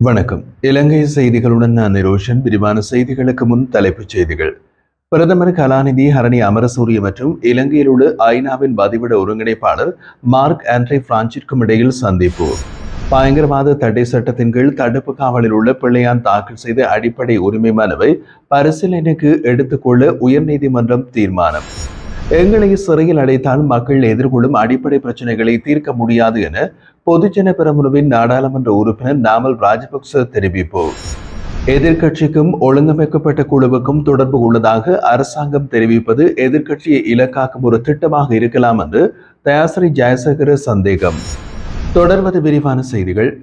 வணக்கம். இலங்கை செய்திகளுடன் நான் நிரோஷன். விரிவான செய்திகளுக்கு முன் தலைப்புச் செய்திகள். பிரதமர் கலாநிதி ஹரணி அமரசூரிய மற்றும் இலங்கையில் உள்ள ஐநாவின் பதிவிட ஒருங்கிணைப்பாளர் மார்க் ஆண்ட்ரே பிரான்சிற்கும் இடையில் சந்திப்பு. பயங்கரவாத தடை சட்டத்தின் கீழ் தடுப்பு காவலில் உள்ள பிள்ளையான் தாக்கல் செய்த அடிப்படை உரிமை மனுவை பரிசீலனைக்கு எடுத்துக்கொள்ள உயர்நீதிமன்றம் தீர்மானம். எங்களை சிறையில் அடைத்தால் மக்கள் எதிர்கொள்ளும் அடிப்படை பிரச்சனைகளை தீர்க்க முடியாது என பொதுஜன பெரமுனவின் நாடாளுமன்ற உறுப்பினர் நாமல் ராஜபக்ச தெரிவிப்பு. எதிர்க்கட்சிக்கும் ஒழுங்கமைக்கப்பட்ட குழுவுக்கும் தொடர்பு உள்ளதாக அரசாங்கம் தெரிவிப்பது எதிர்க்கட்சியை இலக்காக்கும் ஒரு திட்டமாக இருக்கலாம் என்று தயாசிரி ஜெயசேகர சந்தேகம். தொடர்வது விரிவான செய்திகள்.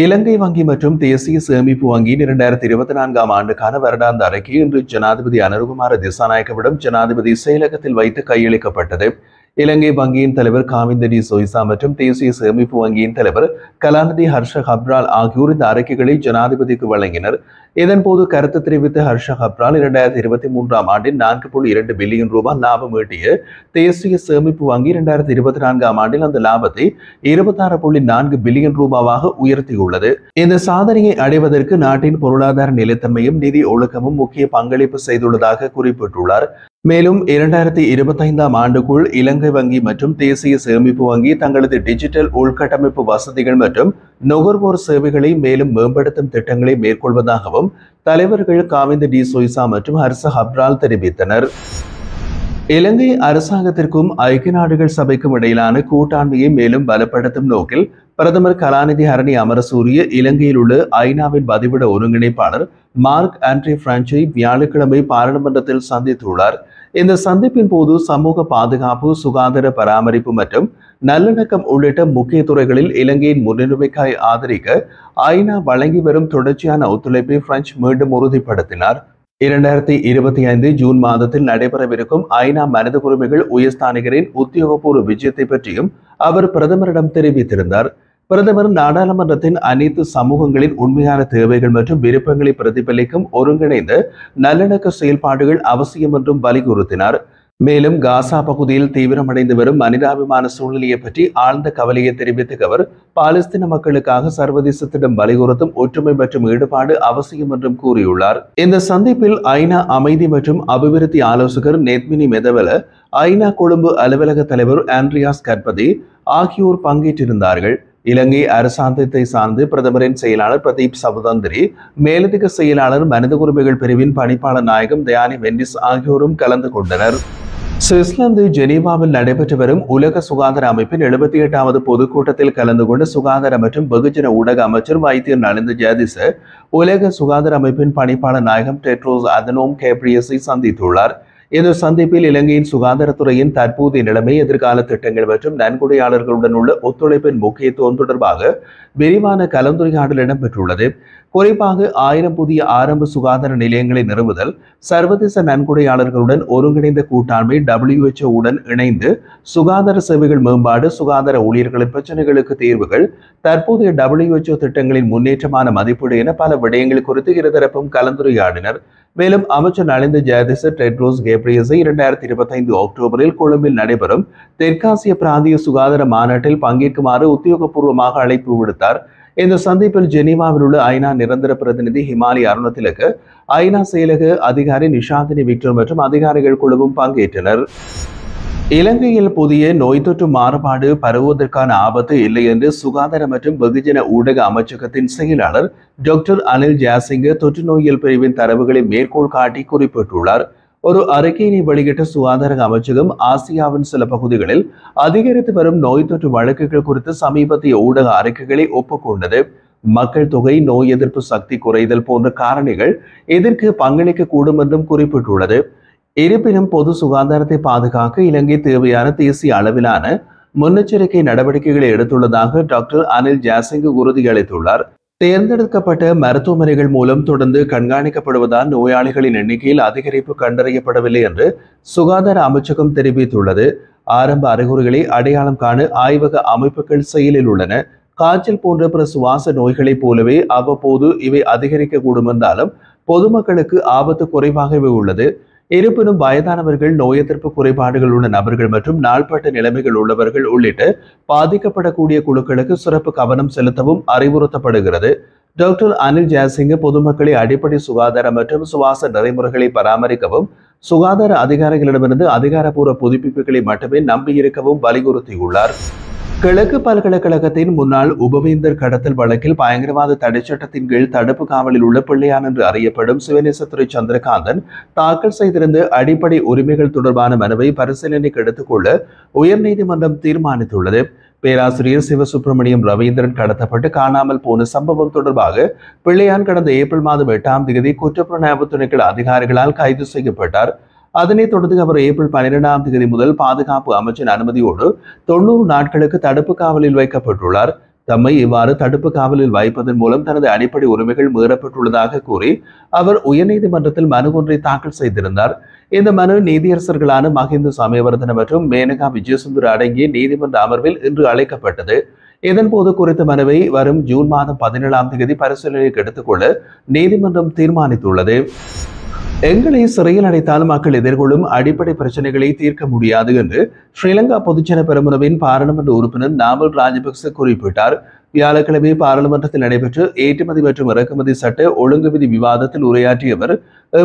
இலங்கை வங்கி மற்றும் தேசிய சேமிப்பு வங்கியின் 2024 ஆண்டுக்கான வருடாந்த அறிக்கை இன்று ஜனாதிபதி அனுரகுமார திசாநாயக்கவிடம் ஜனாதிபதி செயலகத்தில் வைத்து கையளிக்கப்பட்டது. இலங்கை வங்கியின் தலைவர் காவிந்த டி சொய்சா மற்றும் தேசிய சேமிப்பு வங்கியின் தலைவர் கலாநிதி ஹர்ஷ ஹப்ரால் ஆகியோர் இந்த அறிக்கைகளை ஜனாதிபதிக்கு வழங்கினர். இதன்போது கருத்து தெரிவித்த ஹர்ஷ ஹப்ரால் 2023 ஆண்டில் 4.2 பில்லியன் ரூபாய் லாபம் ஈட்டிய தேசிய சேமிப்பு வங்கி 2024 ஆண்டில் அந்த லாபத்தை 26.4 பில்லியன் ரூபாவாக உயர்த்தியுள்ளது. இந்த சாதனையை அடைவதற்கு நாட்டின் பொருளாதார நிலைத்தன்மையும் நிதி ஒழுக்கமும் முக்கிய பங்களிப்பு செய்துள்ளதாக குறிப்பிட்டுள்ளார். மேலும் 2025 ஆண்டுக்குள் இலங்கை வங்கி மற்றும் தேசிய சேமிப்பு வங்கி தங்களது டிஜிட்டல் உள்கட்டமைப்பு வசதிகள் மற்றும் நுகர்வோர் சேவைகளை மேலும் மேம்படுத்தும் திட்டங்களை மேற்கொள்வதாகவும் தலைவர்கள் காவிந்த டி சொய்சா மற்றும் ஹர்ஷ ஹப்ரால் தெரிவித்தனர். இலங்கை அரசாங்கத்திற்கும் ஐக்கிய நாடுகள் சபைக்கும் இடையிலான கூட்டாண்மையை மேலும் பலப்படுத்தும் நோக்கில் பிரதமர் கலாநிதி ஹரணி அமரசூரிய இலங்கையில் உள்ள ஐநாவின் பதிவிட ஒருங்கிணைப்பாளர் மார்க் ஆண்ட்ரே பிரான்சை வியாழக்கிழமை பாராளுமன்றத்தில் சந்தித்துள்ளார். இந்த சந்திப்பின் போது சமூக பாதுகாப்பு, சுகாதார பராமரிப்பு மற்றும் நல்லிணக்கம் உள்ளிட்ட முக்கிய துறைகளில் இலங்கையின் முன்னுரிமைக்காய் ஆதரிக்க ஐநா வழங்கி வரும் தொடர்ச்சியான ஒத்துழைப்பை பிரான்ஸ் மீண்டும் உறுதிப்படுத்தினார். 2025 ஜூன் மாதத்தில் நடைபெறவிருக்கும் ஐநா மனித உரிமைகள் உயர்ஸ்தானிகரின் உத்தியோகபூர்வ விஜயத்தை பற்றியும் அவர் பிரதமரிடம் தெரிவித்திருந்தார். பிரதமர் நாடாளுமன்றத்தின் அனைத்து சமூகங்களின் உண்மையான தேவைகள் மற்றும் விருப்பங்களை பிரதிபலிக்கும் ஒருங்கிணைந்த நல்லிணக்க செயல்பாடுகள் அவசியம் என்றும் வலியுறுத்தினார். மேலும் காசா பகுதியில் தீவிரமடைந்து வரும் மனிதாபிமான சூழ்நிலையை பற்றி ஆழ்ந்த கவலையை தெரிவித்த அவர் பாலஸ்தீன மக்களுக்காக சர்வதேசத்திடம் வலியுறுத்தும் ஒற்றுமை மற்றும் ஈடுபாடு அவசியம் என்றும் கூறியுள்ளார். இந்த சந்திப்பில் ஐநா அமைதி மற்றும் அபிவிருத்தி ஆலோசகர் நெத்மினி மெதவல, ஐநா கொழும்பு அலுவலக தலைவர் ஆண்ட்ரியாஸ் கர்பதி ஆகியோர் பங்கேற்றிருந்தார்கள். இலங்கை அரசாங்கத்தை சார்ந்து பிரதமரின் செயலாளர் பிரதீப் சபுதந்திரி, மேலதிக செயலாளர் மனித உரிமைகள் பிரிவின் பணிப்பாளர் நாயகம் தயானி வெண்டிஸ் ஆகியோரும் கலந்து கொண்டனர். சுவிட்சர்லாந்து ஜெனீவாவில் நடைபெற்று வரும் உலக சுகாதார அமைப்பின் 78வது பொதுக்கூட்டத்தில் கலந்து கொண்ட சுகாதார மற்றும் வெகுஜன ஊடக அமைச்சர் வைத்தியர் நலிந்த ஜெயதிச உலக சுகாதார அமைப்பின் பணிப்பாளர் நாயகம் டெட்ரோஸ் அதனோம் கேப்ரியஸை சந்தித்துள்ளார். இந்த சந்திப்பில் இலங்கையின் சுகாதாரத்துறையின் தற்போதைய நிலைமை, எதிர்கால திட்டங்கள் மற்றும் நன்கொடையாளர்களுடன் உள்ள ஒத்துழைப்பின் முக்கியத்துவம் தொடர்பாக விரிவான கலந்துரையாடல் இடம்பெற்றுள்ளது. குறிப்பாக 1000 புதிய ஆரம்ப சுகாதார நிலையங்களை நிறுவுதல், சர்வதேச நன்கொடையாளர்களுடன் ஒருங்கிணைந்த கூட்டாண்மை, WHO உடன் இணைந்து சுகாதார சேவைகள் மேம்பாடு, சுகாதார ஊழியர்களின் பிரச்சனைகளுக்கு தீர்வுகள், தற்போதைய WHO திட்டங்களின் முன்னேற்றமான மதிப்பீடு என பல விடயங்கள் குறித்து இருதரப்பும் கலந்துரையாடினர். மேலும் அமைச்சர் நலிந்த ஜெயதிச டெட்ரோஸ் கேப்ரியஸை 2025 அக்டோபரில் கொழும்பில் நடைபெறும் தெற்காசிய பிராந்திய சுகாதார மாநாட்டில் பங்கேற்குமாறு உத்தியோகபூர்வமாக அழைப்பு விடுத்தார். இந்த சந்திப்பில் ஜெனீவாவில் உள்ள ஐநா நிரந்தர பிரதிநிதி ஹிமாலி அருணத்திலக்கு, ஐநா செயலக அதிகாரி நிஷாந்தினி விக்டர் மற்றும் அதிகாரிகள் குழுவும் பங்கேற்றனர். இலங்கையில் புதிய நோய் தொற்று மாறுபாடு பரவுவதற்கான ஆபத்து இல்லை என்று சுகாதார மற்றும் வெகுஜன ஊடக அமைச்சகத்தின் செயலாளர் டாக்டர் அனில் ஜெயசிங்க தொற்று நோயியல் பிரிவின் தரவுகளை மேற்கோள் காட்டி குறிப்பிட்டுள்ளார். ஒரு அறிக்கையினை வெளியிட்ட சுகாதார அமைச்சகம் ஆசியாவின் சில பகுதிகளில் அதிகரித்து வரும் நோய் தொற்று வழக்குகள் குறித்து சமீபத்திய ஊடக அறிக்கைகளை ஒப்புக்கொண்டது. மக்கள் தொகை, நோய் எதிர்ப்பு சக்தி குறைதல் போன்ற காரணிகள் இதற்கு பங்களிக்க கூடும் என்றும் குறிப்பிட்டுள்ளது. இருப்பினும் பொது சுகாதாரத்தை பாதுகாக்க இலங்கை தேவையான தேசிய அளவிலான முன்னெச்சரிக்கை நடவடிக்கைகளை எடுத்துள்ளதாக டாக்டர் அனில் ஜெயசிங்க உறுதியளித்துள்ளார். தேர்ந்தெடுக்கப்பட்ட மருத்துவமனைகள் மூலம் தொடர்ந்து கண்காணிக்கப்படுவதால் நோயாளிகளின் எண்ணிக்கையில் அதிகரிப்பு கண்டறியப்படவில்லை என்று சுகாதார அமைச்சகம் தெரிவித்துள்ளது. ஆரம்ப அறிகுறிகளை அடையாளம் காண ஆய்வக அமைப்புகள் செயலில் உள்ளன. காய்ச்சல் போன்ற பிற சுவாச நோய்களைப் போலவே அவ்வப்போது இவை அதிகரிக்கக்கூடும் என்றாலும் பொதுமக்களுக்கு ஆபத்து குறைவாகவே உள்ளது. இருப்பினும் வயதானவர்கள், நோய் எதிர்ப்பு குறைபாடுகள் உள்ள நபர்கள் மற்றும் நாள்பட்ட நிலைமைகள் உள்ளவர்கள் உள்ளிட்ட பாதிக்கப்படக்கூடிய குழுக்களுக்கு சிறப்பு கவனம் செலுத்தவும் அறிவுறுத்தப்படுகிறது. டாக்டர் அனில் ஜெயசிங்க பொதுமக்களை அடிப்படை சுகாதார மற்றும் சுவாச நெறிமுறைகளை பராமரிக்கவும் சுகாதார அதிகாரிகளிடமிருந்து அதிகாரப்பூர்வ புதுப்பிப்புகளை மட்டுமே நம்பியிருக்கவும் வலியுறுத்தியுள்ளார். கிழக்கு பல்கலைக்கழகத்தின் முன்னாள் உபவேந்தர் கடத்தல் வழக்கில் பயங்கரவாத தடைச்சட்டத்தின் கீழ் தடுப்பு காவலில் உள்ள பிள்ளையான் என்று அறியப்படும் சிவநேசத்துறை சந்திரகாந்தன் தாக்கல் செய்திருந்த அடிப்படை உரிமைகள் தொடர்பான மனுவை பரிசீலனைக்கு எடுத்துக்கொள்ள உயர்நீதிமன்றம் தீர்மானித்துள்ளது. பேராசிரியர் சிவசுப்பிரமணியம் ரவீந்திரன் கடத்தப்பட்டு காணாமல் போன சம்பவம் தொடர்பாக பிள்ளையான் கடந்த ஏப்ரல் மாதம் 8ஆம் தேதி குற்றப்புலனாய்வு திணைக்கள அதிகாரிகளால் கைது செய்யப்பட்டார். அதனைத் தொடர்ந்து அவர் ஏப்ரல் 12ஆம் தேதி முதல் பாதுகாப்பு அமைச்சின் அனுமதியோடு 90 நாட்களுக்கு தடுப்பு காவலில் வைக்கப்பட்டுள்ளார். தம்மை இவ்வாறு தடுப்பு காவலில் வைப்பதன் மூலம் தனது அடிப்படை உரிமைகள் மீறப்பட்டுள்ளதாக கூறி அவர் உயர்நீதிமன்றத்தில் மனு ஒன்றை தாக்கல் செய்திருந்தார். இந்த மனு நீதியரசர்களான மஹிந்த சமயவர்தன மற்றும் மேனகா விஜயசுந்தர் அடங்கிய நீதிமன்ற அமர்வில் இன்று அழைக்கப்பட்டது. இதன்போது குறித்த மனுவை வரும் ஜூன் மாதம் 17ஆம் தேதி பரிசீலனைக்கு எடுத்துக்கொள்ள நீதிமன்றம் தீர்மானித்துள்ளது. எங்களை சிறையில் அடைத்தால் மக்கள் எதிர்கொள்ளும் அடிப்படை பிரச்சனைகளை தீர்க்க முடியாது என்று ஸ்ரீலங்கா பொதுஜன பெரமுனவின் பாராளுமன்ற உறுப்பினர் நாமல் ராஜபக்ச குறிப்பிட்டார். வியாழக்கிழமை பாராளுமன்றத்தில் நடைபெற்ற ஏற்றுமதி மற்றும் இறக்குமதி சட்ட ஒழுங்கு விதி விவாதத்தில் உரையாற்றிய அவர்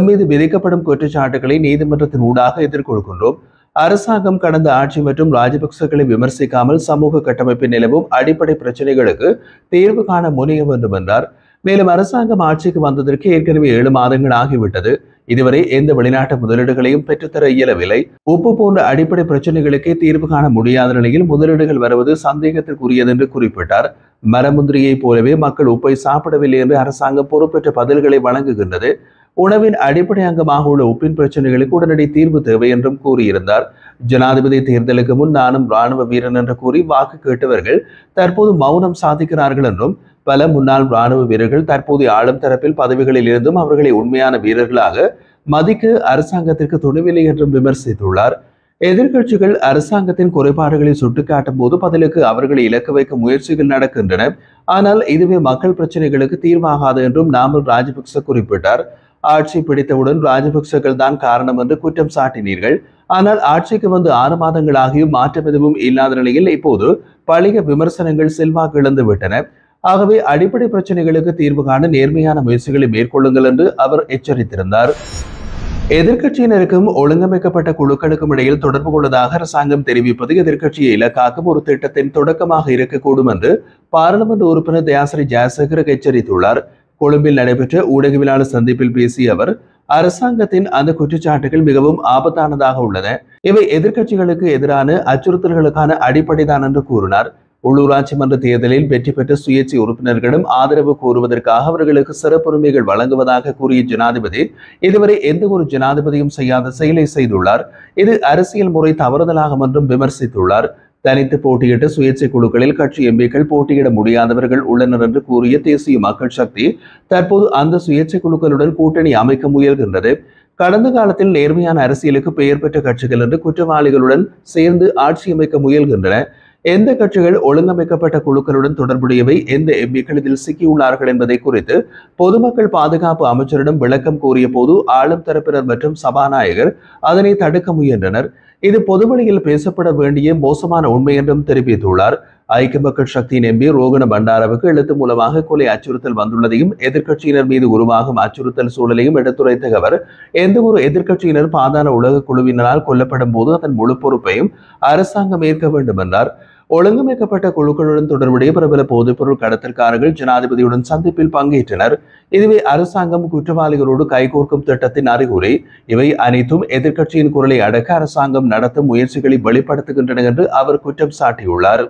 மீது விதிக்கப்படும் குற்றச்சாட்டுகளை நீதிமன்றத்தின் ஊடாக எதிர்கொள்கின்றோம். அரசாங்கம் கடந்த ஆட்சி மற்றும் ராஜபக்சகளை விமர்சிக்காமல் சமூக கட்டமைப்பில் நிலவும் அடிப்படை பிரச்சனைகளுக்கு தீர்வு காண முனைய வேண்டும் என்றார். மேலும் அரசாங்கம் ஆட்சிக்கு வந்ததற்கு ஏற்கனவே 7 மாதங்கள் ஆகிவிட்டது. இதுவரை எந்த வெளிநாட்டு முதலீடுகளையும் பெற்றுத்தர இயலவில்லை. உப்பு போன்ற அடிப்படை பிரச்சனைகளுக்கே தீர்வு காண முடியாத நிலையில் முதலீடுகள் வருவது சந்தேகத்திற்குரியது என்று குறிப்பிட்டார். மரமுந்திரியை போலவே மக்கள் உப்பை சாப்பிடவில்லை என்று அரசாங்கம் பொறுப்பேற்ற பதில்களை வழங்குகின்றது. உணவின் அடிப்படை அங்கமாக உள்ள உப்பின் பிரச்சனைகளுக்கு உடனடி தீர்வு தேவை என்றும் கூறியிருந்தார். ஜனாதிபதி தேர்தலுக்கு முன் நானும் ராணுவ வீரன் என்று கூறி வாக்கு கேட்டவர்கள் தற்போது மௌனம் சாதிக்கிறார்கள் என்றும் பல முன்னாள் ராணுவ வீரர்கள் தற்போதைய ஆளும் தரப்பில் பதவிகளில் இருந்தும் அவர்களை உண்மையான வீரர்களாக மதிக்க அரசாங்கத்திற்கு துணிவில்லை என்றும் விமர்சித்துள்ளார். எதிர்க்கட்சிகள் அரசாங்கத்தின் குறைபாடுகளை சுட்டிக்காட்டும் போது பதிலுக்கு அவர்களை இலக்கு வைக்க முயற்சிகள் நடக்கின்றன. ஆனால் இதுவே மக்கள் பிரச்சனைகளுக்கு தீர்வாகாது என்றும் நாமல் ராஜபக்ச குறிப்பிட்டார். ஆட்சி பிடித்தவுடன் ராஜபக்சர்கள் தான் காரணம் என்று குற்றம் சாட்டினீர்கள். ஆனால் ஆட்சிக்கு வந்து 6 மாதங்கள் ஆகியும் மாற்றம் எதுவும் இல்லாத நிலையில் இப்போது பழைய விமர்சனங்கள் செல்வாக்கு இழந்து விட்டன. ஆகவே அடிப்படை பிரச்சனைகளுக்கு தீர்வு காண நேர்மையான முயற்சிகளை மேற்கொள்ளுங்கள் என்று அவர் எச்சரித்திருந்தார். எதிர்க்கட்சியினருக்கும் ஒழுங்கமைக்கப்பட்ட குழுக்களுக்கும் இடையில் தொடர்பு கொள்வதாக அரசாங்கம் தெரிவிப்பது எதிர்க்கட்சியை இலக்காக்கும் ஒரு திட்டத்தின் தொடக்கமாக இருக்கக்கூடும் என்று பாராளுமன்ற உறுப்பினர் தயாசிரி ஜெயசேகர எச்சரித்துள்ளார். கொழும்பில் நடைபெற்ற ஊடகவியலாளர் சந்திப்பில் பேசிய அவர் அரசாங்கத்தின் அந்த குற்றச்சாட்டுகள் மிகவும் ஆபத்தானதாக உள்ளன. இவை எதிர்க்கட்சிகளுக்கு எதிரான அச்சுறுத்தல்களுக்கான அடிப்படைதான் என்று கூறினார். உள்ளூராட்சி மன்ற தேர்தலில் வெற்றி பெற்ற சுயேட்சை உறுப்பினர்களிடம் ஆதரவு கோருவதற்காக அவர்களுக்கு சிறப்புரிமைகள் வழங்குவதாக கூறிய ஜனாதிபதி இதுவரை எந்த ஒரு ஜனாதிபதியும் செய்யாத செயலை செய்துள்ளார். இது அரசியல் முறை தவறுதலாகும் என்றும் விமர்சித்துள்ளார். தனித்து போட்டியிட்ட சுயேட்சை குழுக்களில் கட்சி எம்பிக்கள் போட்டியிட முடியாதவர்கள் உள்ளனர் என்று கூறிய தேசிய மக்கள் சக்தி தற்போது அந்த சுயேட்சை குழுக்களுடன் கூட்டணி அமைக்க முயல்கின்றது. கடந்த காலத்தில் நேர்மையான அரசியலுக்கு பெயர் பெற்ற கட்சிகள் என்று குற்றவாளிகளுடன் சேர்ந்து ஆட்சி அமைக்க முயல்கின்றன. எந்த கட்சிகள் ஒழுங்கமைக்கப்பட்ட குழுக்களுடன் தொடர்புடையவை, எந்த எம்பிக்கள் இதில் சிக்கியுள்ளார்கள் என்பதை குறித்து பொதுமக்கள் பாதுகாப்பு அமைச்சரிடம் விளக்கம் கோரிய போது ஆளும் தரப்பினர் மற்றும் சபாநாயகர் அதனை தடுக்க முயன்றனர். இது பொதுவெளியில் பேசப்பட வேண்டிய மோசமான உண்மை என்றும் தெரிவித்துள்ளார். ஐக்கிய மக்கள் சக்தியின் எம்பி ரோகண பண்டாரவுக்கு எழுத்து மூலமாக கொலை அச்சுறுத்தல் வந்துள்ளதையும் எதிர்க்கட்சியினர் மீது உருவாகும் அச்சுறுத்தல் சூழலையும் எடுத்துரைத்த அவர் எந்த ஒரு எதிர்க்கட்சியினர் பாதாள உலக குழுவினரால் கொல்லப்படும் போது அதன் முழு பொறுப்பையும் அரசாங்கம் ஏற்க வேண்டும் என்றார். ஒழுங்கமைக்கப்பட்ட குழுக்களுடன் தொடர்புடைய பிரபல போதைப்பொருள் கடத்தல்காரர்கள் ஜனாதிபதியுடன் சந்திப்பில் பங்கேற்றனர். இதுவே அரசாங்கம் குற்றவாளிகளோடு கைகோர்க்கும் திட்டத்தின் அறிகுறி. இவை அனைத்தும் எதிர்க்கட்சியின் குரலை அடக்க அரசாங்கம் நடத்தும் முயற்சிகளை வெளிப்படுத்துகின்றன என்று அவர் குற்றம் சாட்டியுள்ளார்.